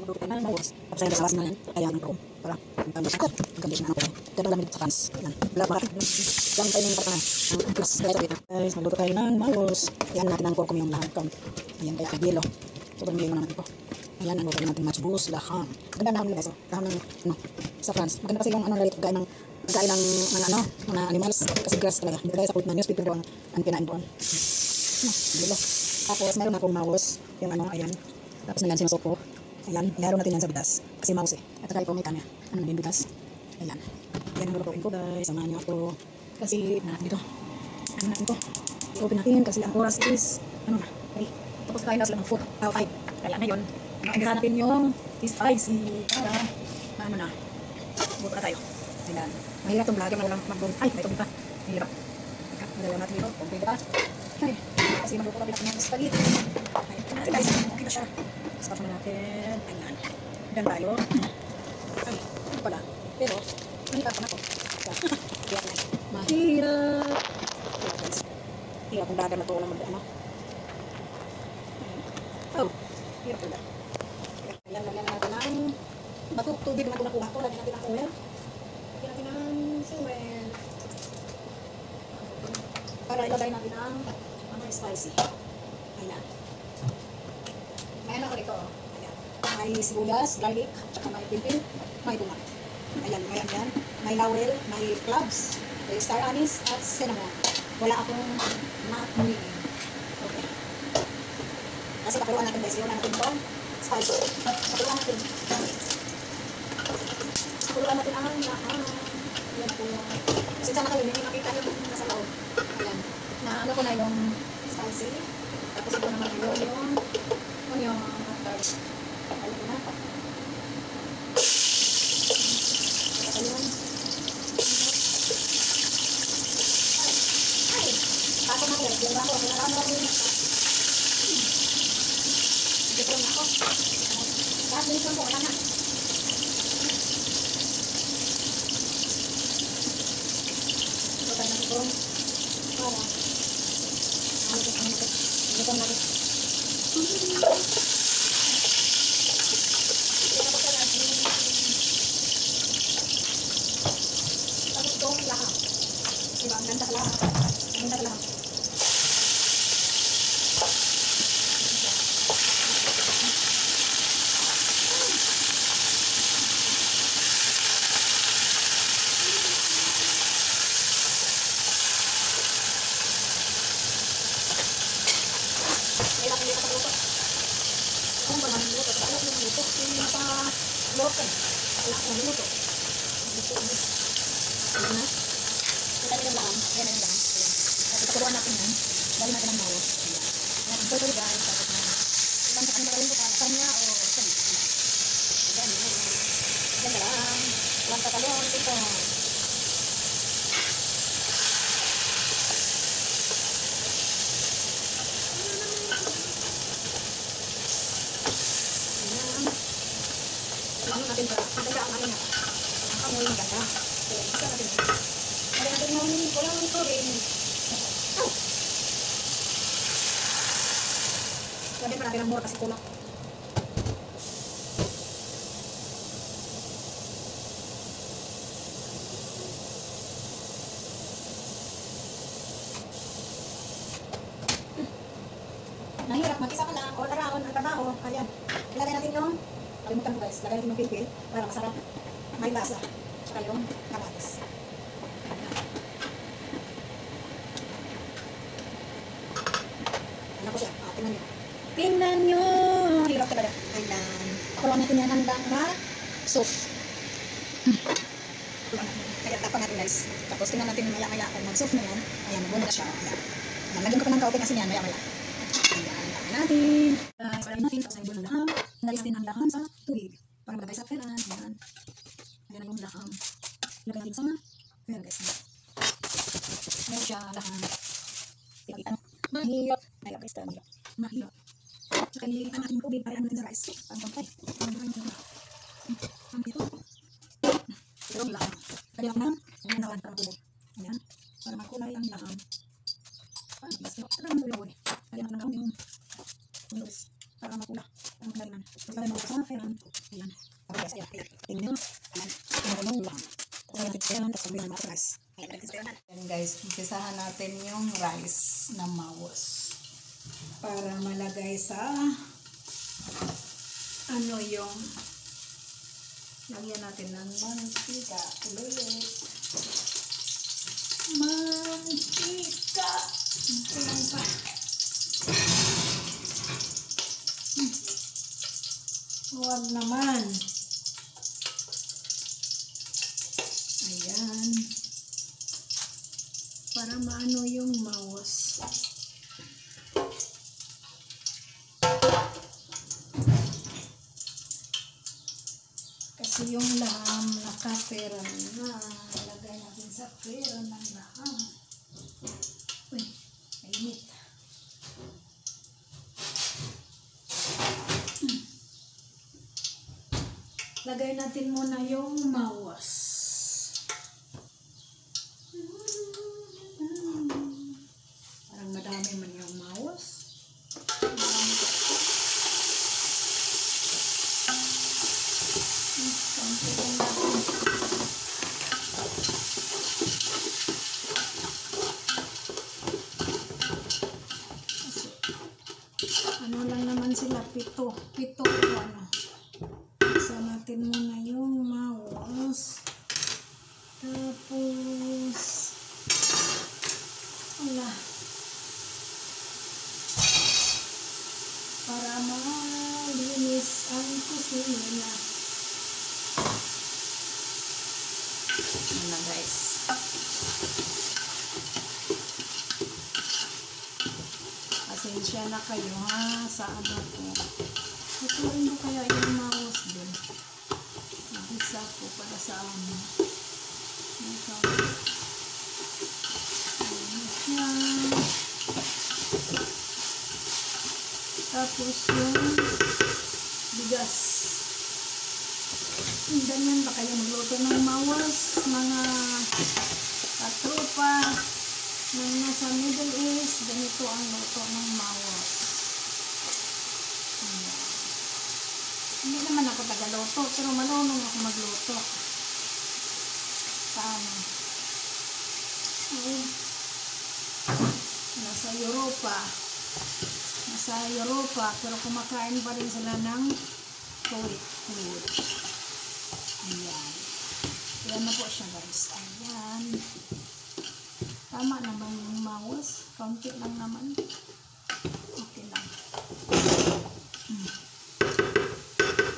magluto tayo ng mawas. Tapos ay nasawas na yan. Kaya ng room. Para magkambis na ako. Kaya malamig sa fans. Yan. Wala pa. Lang tayo ng parang ang glass. Guys, magluto tayo ng mawas. Yan natin ang kurkum yung lahat. Ayan, kaya kagilo. Sobrang gilo naman ito. Ayan, ang luto natin matchbus laham. Maganda na kami guys. Laham ng sa France. Maganda kasi yung rito. Gaya ng mga animals. Kasi grass talaga. Hindi tayo sa kulit na newspaper doon ang kinain doon. Gilo. Tapos meron akong mawas. Yung ayan. Tapos na yan sinusuko. Ayan, ihalo natin yan sa bigas. Kasi mouse At saka ito may kanya. Ano din bigas. Ayan. Yan ang lutuin ko guys. Samahan nyo ako. Kasi dito. Ano natin ito. I-open natin kasi ang oras is na. Okay. Tapos kain na sila ng 5. Kaya ngayon, mainggahan natin yung spicy para na. Buto na tayo. Ayan. Mahirap itong vlogger na walang mag-doon. Ay, may tubig pa. Mahirap. Madalaw natin dito. Tubig pa. Okay. Kasi magluto natin natin yung spaghetti. Ayan guys. Okay na siya. Stop na natin. Ayan. Ayan tayo. Ay, ano pala. Pero, mahirap pa na ako. Mahirap. Ayan guys. Hirap ang vlogger na ito. Walang mag-ano. Oh, hirap pala. Ayan, lagyan natin ng batok tubig na nakuha ko. Lagyan natin ng oil. Lagyan natin ng oil. Para ilagay natin ang spicy. Ayan. May ano ko dito. Ayan. May sibuyas, garlic, at may pimpin, may bunga. Ayan, may yan. May laurel, may cloves, may star anise, at cinnamon. Wala akong na-muli. Okay. Kasi pakuruan natin guys. Iyon natin ito. Spicy. Pakuruan natin. Pakuruan natin ang lahat. Ayan po. Kasi sana kayo, hindi makita yung nasa loob. Ayan. Na ano ko na yung spicy. Tapos ito naman yung onion garlic. Ayan ko na. Ayan. Ay! Pasok na guys. Yung ako. Pinaraan na rin. Ito lang ako. Lahat din lang po. Wala na. Ito tayo na ito. Para. Ito natin. Tapos itong lahat. Diba? Ang ganda sa lahat. Ang ganda sa lahat. Kung ba naman luto, sa alam yung luto, yung nasa luto, alam ko luto. Ayan na. Kita nyo yung laang, yan ang laang. Tapos itakuruan natin yan, dali natin ang mawas. Ayan, ito ito guys, tapos na. Ibang sa kanila rin ko, kanya o sabi. Ayan, yan na lang. Walang tatalon, ito. Natin para maganda ang akin na ang kamoy maganda. So, isa natin. Kaya natin maunin ko lang ito rin. Oh! Lagyan pa natin ang more kasi kulak. Nahirap, mag-isa ka lang. O taraon, ang trabaho. Ayan. Ilagay natin yung kalimutan ko guys, lagay natin yung pilpil para masarap, may lasa, saka yung kamatis. Ano ko siya? Tingnan nyo. Tingnan nyo! Hirap talaga. Ayan. Pakulang natin yan hanggang ma-soup. Kaya tapan natin guys. Tapos tingnan natin maya-maya kung mag-soup na yan. Ayan, magbunog na siya. Ayan. Lagyan ko pa ng kaupin kasi yan maya-maya. Ayan, tapan natin. Palagyan natin, tapos ay bunog na ham. Nalagyan natin ang laham sa tubig para malagay sa peran. Ayan. Ayan na yung laham. Ilagay natin sa peran guys. Ayan siya laham. Tingnan ano. Mahirap. Mahirap guys. Mahirap. Saka nililitan natin yung tubig para natin sa rice. Pagpampay. Ang ito. Ito yung laham. Lagyan ako ng ganawan para tubig. Ayan. Para makulay ang laham. Basta talagang mulawin. Lagyan ako ng yung noodles. Para makula. Ang kailangan. Lagyan mo sa peran. Ayan. Tapos, ayan. Tingnan. Ayan. Tingnan lang. Tapos, ayan. Tapos, sabihan mga rice. Ayan guys, umpisahan natin yung rice na mawas. Para malagay sa ano yung lagyan natin ng mantika ulit. Mantika. Ito lang pa. Huwag naman. Ayan. Para maano yung mawas. Kasi yung laham nakapera na. Lagay natin sa pera ng laham. Uy, mainit. Lagay natin muna yung mawas. Parang madami man yung mawas. Ano lang naman sila, pito o ano. Isa natin muna yung mawas. Tapos wala. Para malinis ang kusina. Ano guys. Pasensya na kayo ha sa ano ko. Tutuin ko kaya yung mawas din. Nabisa ko para sa ano. Tapos yung bigas. Ganyan ba kayo magluto ng mawas? Mga katropa ng nasa Middle East, ganito ang luto ng mawas. Ayan. Hindi naman ako tagaluto, pero malunong ako magluto. Paano? Nasa Europa, pero kumakain pa rin sila ng Kuwait food. Ayan. Ayan na po siya guys. Ayan. Tama naman yung mawas. Kaunti lang naman. Okay lang.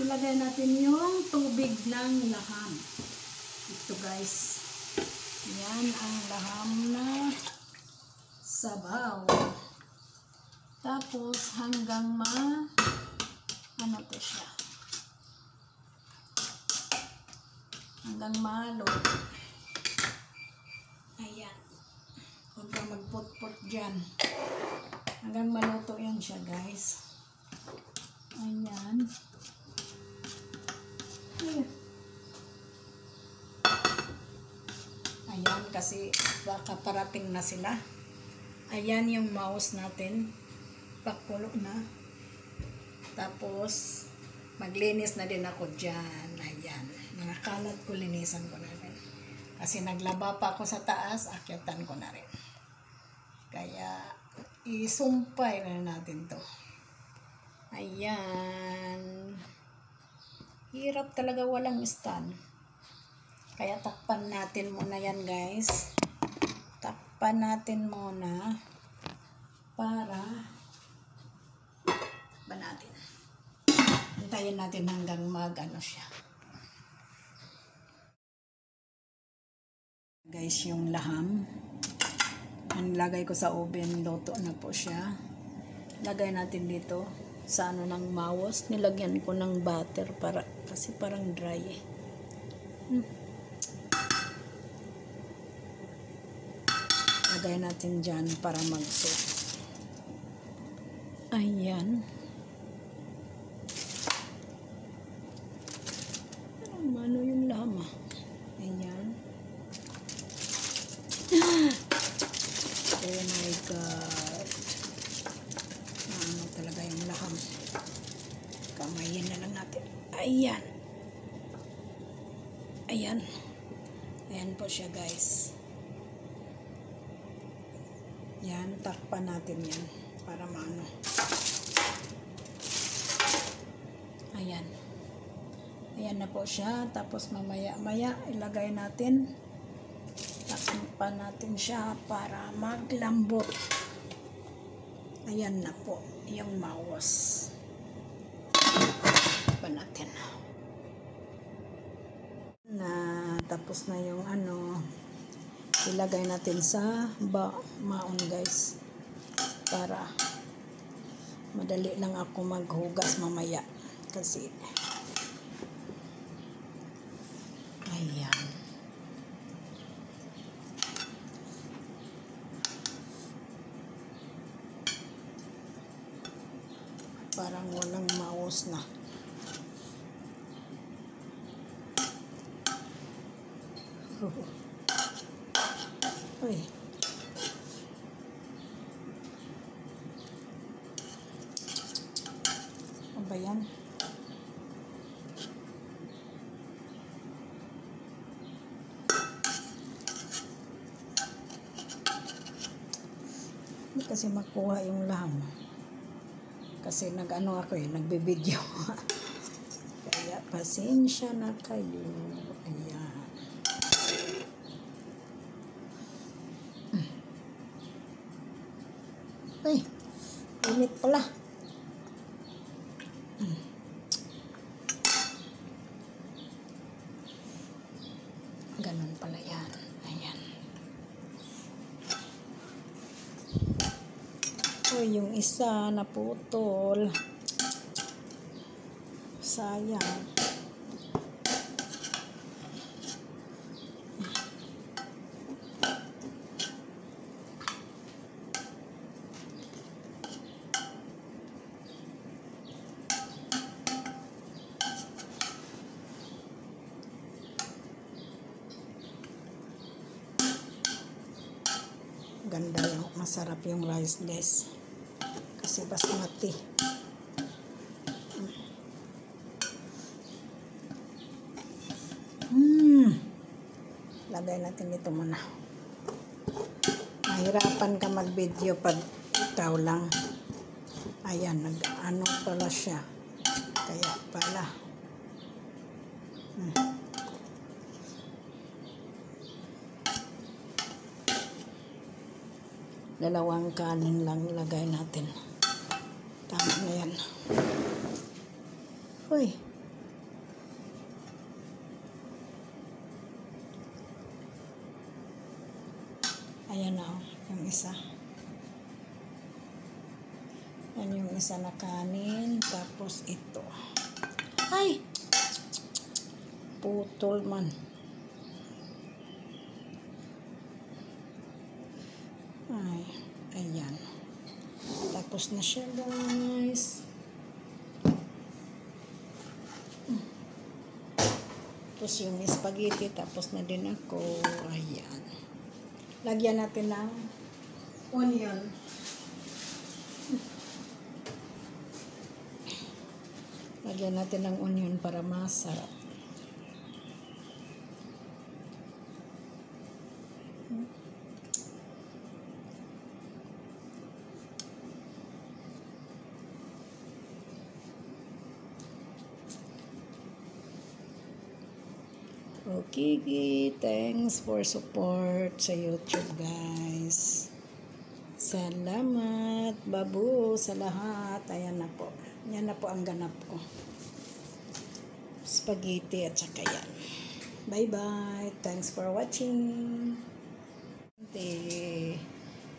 Ilagay natin yung tubig ng laham. Ito guys. Yan ang laham na sabaw. Tapos hanggang ano to siya? Hanggang maluto. Ayan. Huwag kang magput-put dyan. Hanggang maluto yan siya guys. Ayan. Ayan kasi baka parating na sila. Ayan yung mouse natin. Pakulo na. Tapos maglinis na din ako dyan. Ayan. Mga kalat ko, linisan ko na rin. Kasi naglaba pa ako sa taas, akyatan ko na rin. Kaya isumpay na natin to. Ayan. Hirap talaga walang stand. Kaya takpan natin muna yan guys. Takpan natin muna para ba natin. Hintayin natin hanggang mag-ano siya. Guys, yung laham. Nilagay ko sa oven, luto na po siya. Lagay natin dito sa ano ng mawas. Nilagyan ko ng butter para kasi parang dry eh. Lagay natin dyan para mag-soak. Ayan. Ano yung laham ah. Ayan. Oh my God. Ano talaga yung laham. Kamayin na lang natin. Ay. Ayan. Ayan. Ayan po siya, guys. Yan, takpan natin yan para maano. Ayan. Ayan na po siya. Tapos mamaya-maya ilagay natin. Takpan natin siya para maglambot. Ayan na po yung mawas. Takpan natin. Tapos na yung ano, ilagay natin sa maon, guys, para madali lang ako maghugas mamaya kasi ayan. Parang walang maus na. Uy. Ano ba yan? Hindi kasi makuha yung laham. Kasi nag-ano ako nagbibideo. Kaya pasensya na kayo. Ayan. Ay, init pala. Ganun pala yan. Ayan. O, yung isa naputol. Sayang. Ganda yung masarap yung rice, guys, kasi basmati. Lagay natin ito muna. Mahirapan ka mag-video pag ikaw lang. Ayan, nag-ano pala siya, kaya pala dalawang kanin lang ilagay natin. Tama na yan. Uy. Ayan na, yung isa. Yan yung isa na kanin. Tapos ito. Ay! Putol man. Ay, ayan. Tapos na siya, guys. Tapos yung spaghetti, tapos na din ako. Ayan. Lagyan natin ng onion. Lagyan natin ng onion para masarap. Okay, thanks for support sa YouTube, guys. Salamat, babu, sa lahat. Ayan na po. Yan na po ang ganap ko. Spaghetti at saka yan. Bye-bye. Thanks for watching.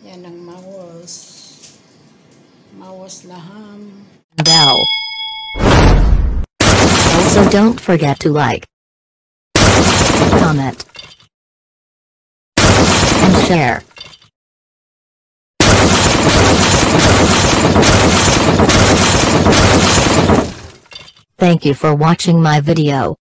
Yan ang mawas. Mawas laham. Bell. Also, don't forget to like, comment, and share. Thank you for watching my video.